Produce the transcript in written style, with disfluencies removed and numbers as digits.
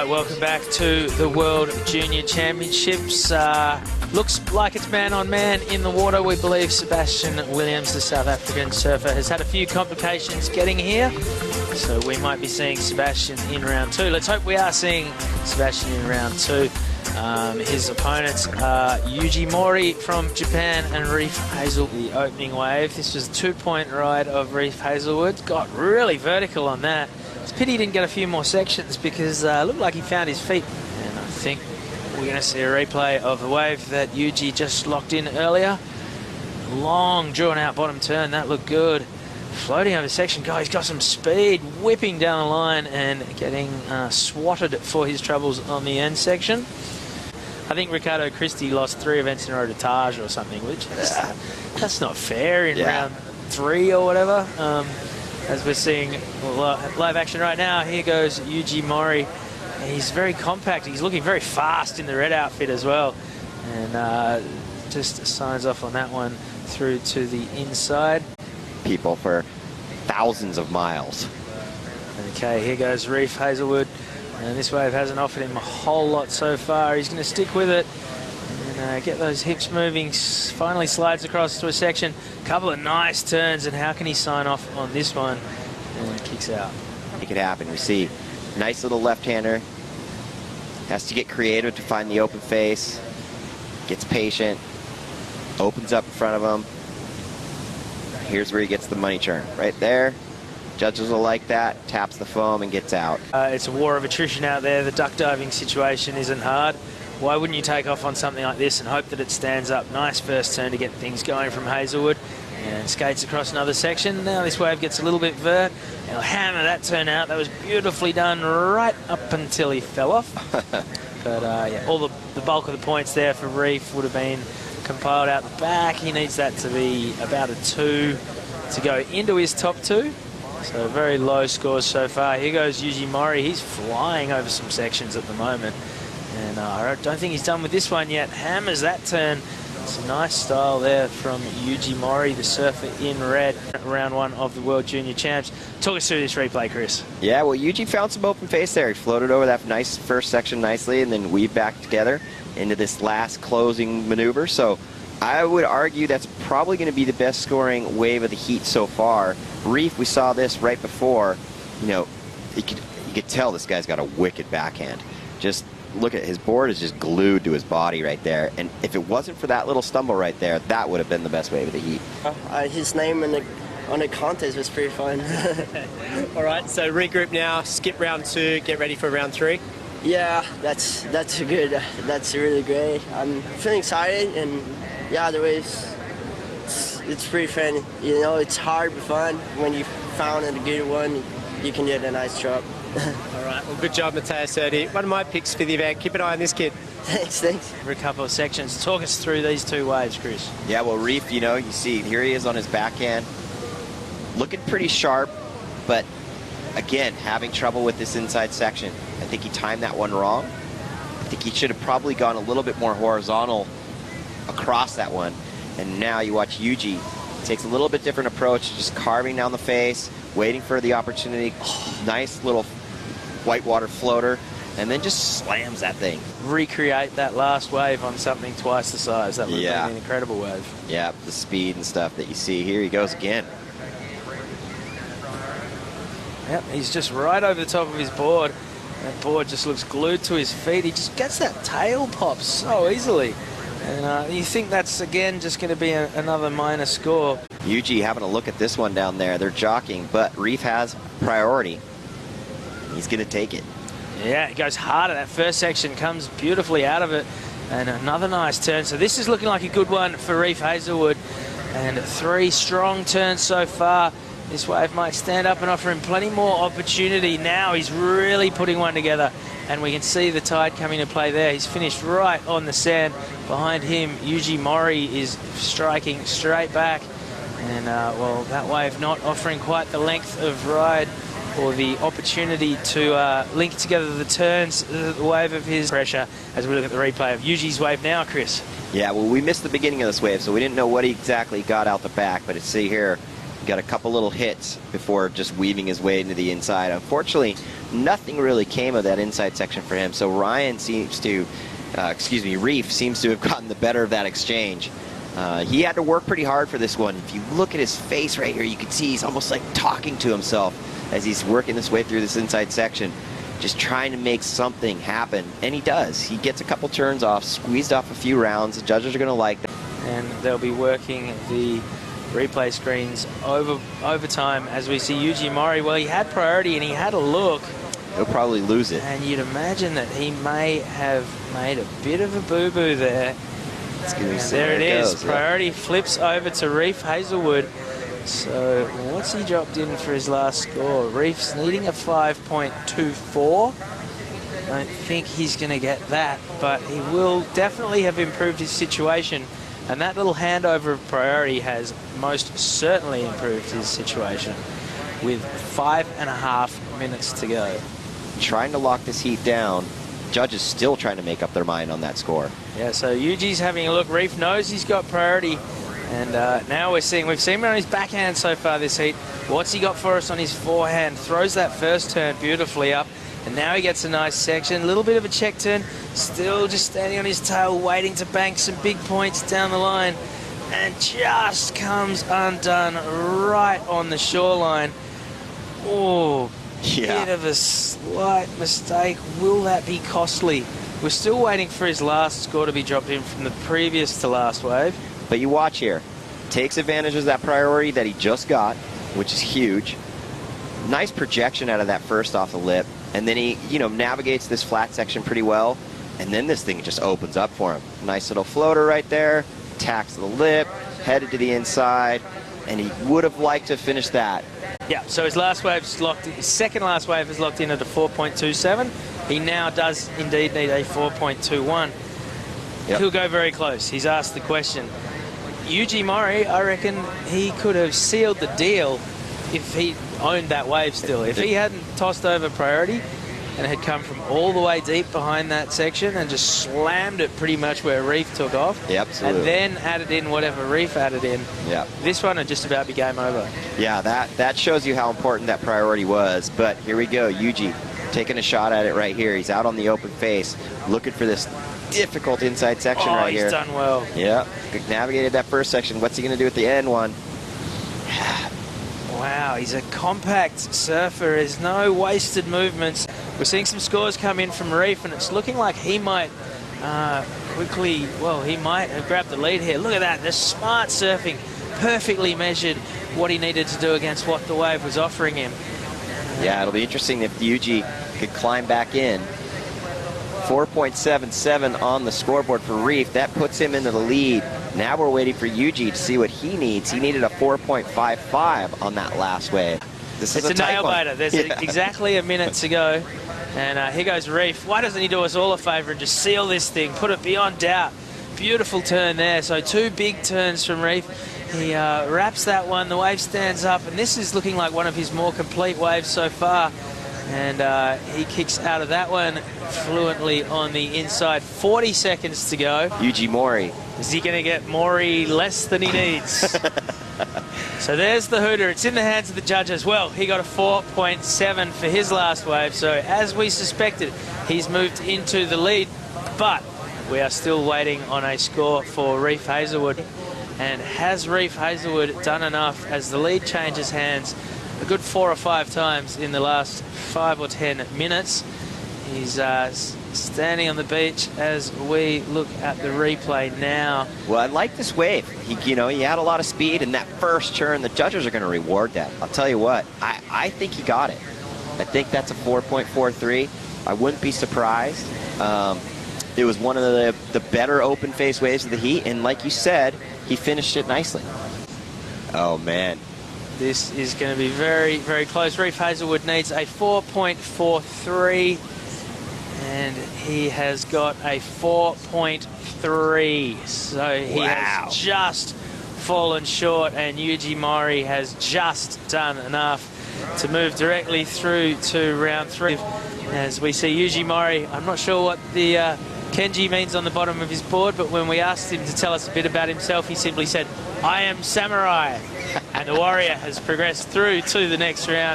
Right, welcome back to the World Junior Championships. Looks like it's man-on-man in the water. We believe Sebastian Williams, the South African surfer, has had a few complications getting here. So we might be seeing Sebastian in round two. Let's hope we are seeing Sebastian in round two. His opponents are Yuji Mori from Japan and Reef Heazlewood. The opening wave. This was a 2-point ride of Reef Heazlewood. Got really vertical on that. It's a pity he didn't get a few more sections because it looked like he found his feet. And I think we're going to see a replay of the wave that Yuji just locked in earlier. Long, drawn-out bottom turn. That looked good. Floating over section. Guy, he's got some speed, whipping down the line and getting swatted for his troubles on the end section. I think Ricardo Christie lost 3 events in a row to Taj or something, which that's not fair in round 3 or whatever. As we're seeing live action right now, here goes Yuji Mori. He's very compact. He's looking very fast in the red outfit as well. And just signs off on that one through to the inside. People for thousands of miles. Okay, here goes Reef Heazlewood. And this wave hasn't offered him a whole lot so far. He's going to stick with it and get those hips moving. Finally slides across to a section. Couple of nice turns, and how can he sign off on this one? And kicks out. It could happen. We see nice little left-hander. Has to get creative to find the open face. Gets patient. Opens up in front of him. Here's where he gets the money churn. Right there. Judges will like that. Taps the foam and gets out. It's a war of attrition out there. The duck diving situation isn't hard. Why wouldn't you take off on something like this and hope that it stands up? Nice first turn to get things going from Heazlewood. And skates across another section. Now this wave gets a little bit vert. He'll hammer that turn out. That was beautifully done right up until he fell off. But yeah, all the bulk of the points there for Reef would have been compiled out the back. He needs that to be about a 2 to go into his top 2. So very low scores so far. Here goes Yuji Mori. He's flying over some sections at the moment. And I don't think he's done with this one yet. Hammers that turn. It's a nice style there from Yuji Mori, the surfer in red. Round 1 of the World Junior Champs. Talk us through this replay, Chris. Yeah, well, Yuji found some open face there. He floated over that nice first section nicely and then weaved back together into this last closing maneuver. So I would argue that's probably going to be the best scoring wave of the heat so far. Reef, we saw this right before. You know, you could tell this guy's got a wicked backhand. Just look at his board is just glued to his body right there. And if it wasn't for that little stumble right there, that would have been the best wave of the heat. His name on the contest was pretty fun. All right, so regroup now, skip round 2, get ready for round 3. Yeah, that's good. That's really great. I'm feeling excited, and yeah, the waves, it's pretty fun. You know, it's hard but fun. When you found a good one, you can get a nice drop. All right, well, good job, Mateus Erdi. One of my picks for the event. Keep an eye on this kid. Thanks. For a couple of sections. Talk us through these 2 waves, Chris. Yeah, well, Reef, you know, you see, here he is on his backhand. Looking pretty sharp, but again, having trouble with this inside section. I think he timed that one wrong. I think he should have probably gone a little bit more horizontal across that one. And now you watch Yuji. Takes a little bit different approach, just carving down the face, waiting for the opportunity. Nice little whitewater floater, and then just slams that thing. Recreate that last wave on something twice the size. That would have been an incredible wave. Yeah, the speed and stuff that you see. Here he goes again. Yep, he's just right over the top of his board. That board just looks glued to his feet. He just gets that tail pop so easily. And you think that's, again, just going to be another minor score. Yuji having a look at this one down there. They're jockeying, but Reef has priority. He's going to take it. Yeah, it goes harder. That first section comes beautifully out of it. And another nice turn. So this is looking like a good one for Reef Heazlewood. And 3 strong turns so far. This wave might stand up and offer him plenty more opportunity. Now he's really putting one together. And we can see the tide coming to play there. He's finished right on the sand. Behind him, Yuji Mori is striking straight back. And, well, that wave not offering quite the length of ride or the opportunity to link together the turns, the wave of his pressure, as we look at the replay of Yuji's wave now, Chris. Yeah, well, we missed the beginning of this wave, so we didn't know what he exactly got out the back. But see here, Got a couple little hits before just weaving his way into the inside. Unfortunately, nothing really came of that inside section for him. So Ryan seems to, Reef seems to have gotten the better of that exchange. He had to work pretty hard for this one. If you look at his face right here, you can see he's almost like talking to himself as he's working his way through this inside section, just trying to make something happen. And he does. He gets a couple turns off, squeezed off a few rounds. The judges are going to like that. And they'll be working the replay screens over time as we see Yuji Mori. Well, he had priority and he had a look. He'll probably lose it. And you'd imagine that he may have made a bit of a boo-boo there. There it is. Goes, priority flips over to Reef Heazlewood. So what's he dropped in for his last score? Reef's needing a 5.24. I don't think he's going to get that, but he will definitely have improved his situation. And that little handover of priority has most certainly improved his situation with 5.5 minutes to go. Trying to lock this heat down. Judges still trying to make up their mind on that score. Yeah, so Yuji's having a look. Reef knows he's got priority. And now we've seen him on his backhand so far this heat. What's he got for us on his forehand? Throws that first turn beautifully up. And now he gets a nice section. A little bit of a check turn. Still just standing on his tail, waiting to bank some big points down the line. And just comes undone right on the shoreline. Oh, yeah. Bit of a slight mistake. Will that be costly? We're still waiting for his last score to be dropped in from the previous to last wave. But you watch here. Takes advantage of that priority that he just got, which is huge. Nice projection out of that first off the lip. And then he, navigates this flat section pretty well. And then this thing just opens up for him. Nice little floater right there. Tacks the lip, headed to the inside. And he would have liked to finish that. Yeah, so his last wave's locked in. His second last wave is locked in at a 4.27. He now does indeed need a 4.21. Yep. He'll go very close. He's asked the question. Yuji Mori, I reckon he could have sealed the deal if he owned that wave still. If he hadn't tossed over priority and had come from all the way deep behind that section and just slammed it pretty much where Reef took off, absolutely. And then added in whatever Reef added in, this one would just about be game over. Yeah, that shows you how important that priority was. But here we go, Yuji taking a shot at it right here. He's out on the open face, looking for this difficult inside section right here. He's done well. Yeah, navigated that first section. What's he going to do at the end one? Wow, he's a compact surfer. There's no wasted movements. We're seeing some scores come in from Reef, and it's looking like he might he might have grabbed the lead here. Look at that, the smart surfing, perfectly measured what he needed to do against what the wave was offering him. Yeah, it'll be interesting if Yuji could climb back in. 4.77 on the scoreboard for Reef. That puts him into the lead. Now we're waiting for Yuji to see what he needs. He needed a 4.55 on that last wave. This is a nail biter. There's exactly a minute to go. And here goes Reef. Why doesn't he do us all a favour and just seal this thing, put it beyond doubt? Beautiful turn there. So two big turns from Reef. He wraps that one. The wave stands up. And this is looking like one of his more complete waves so far. And he kicks out of that one fluently on the inside. 40 seconds to go. Yuji Mori. Is he going to get Mori less than he needs? So there's the hooter. It's in the hands of the judges. Well, he got a 4.7 for his last wave. So as we suspected, he's moved into the lead. But we are still waiting on a score for Reef Heazlewood. And has Reef Heazlewood done enough as the lead changes hands a good 4 or 5 times in the last 5 or 10 minutes? He's standing on the beach as we look at the replay now. Well, I like this wave. He had a lot of speed, and that first turn, the judges are going to reward that. I'll tell you what, I think he got it. I think that's a 4.43. I wouldn't be surprised. It was one of the better open face waves of the heat, and like you said, he finished it nicely. Oh, man. This is going to be very, very close. Reef Heazlewood needs a 4.43, and he has got a 4.3. So he has just fallen short, and Yuji Mori has just done enough to move directly through to round 3. As we see Yuji Mori, I'm not sure what the Kenji means on the bottom of his board, but when we asked him to tell us a bit about himself, he simply said, "I am samurai." And the Warrior has progressed through to the next round.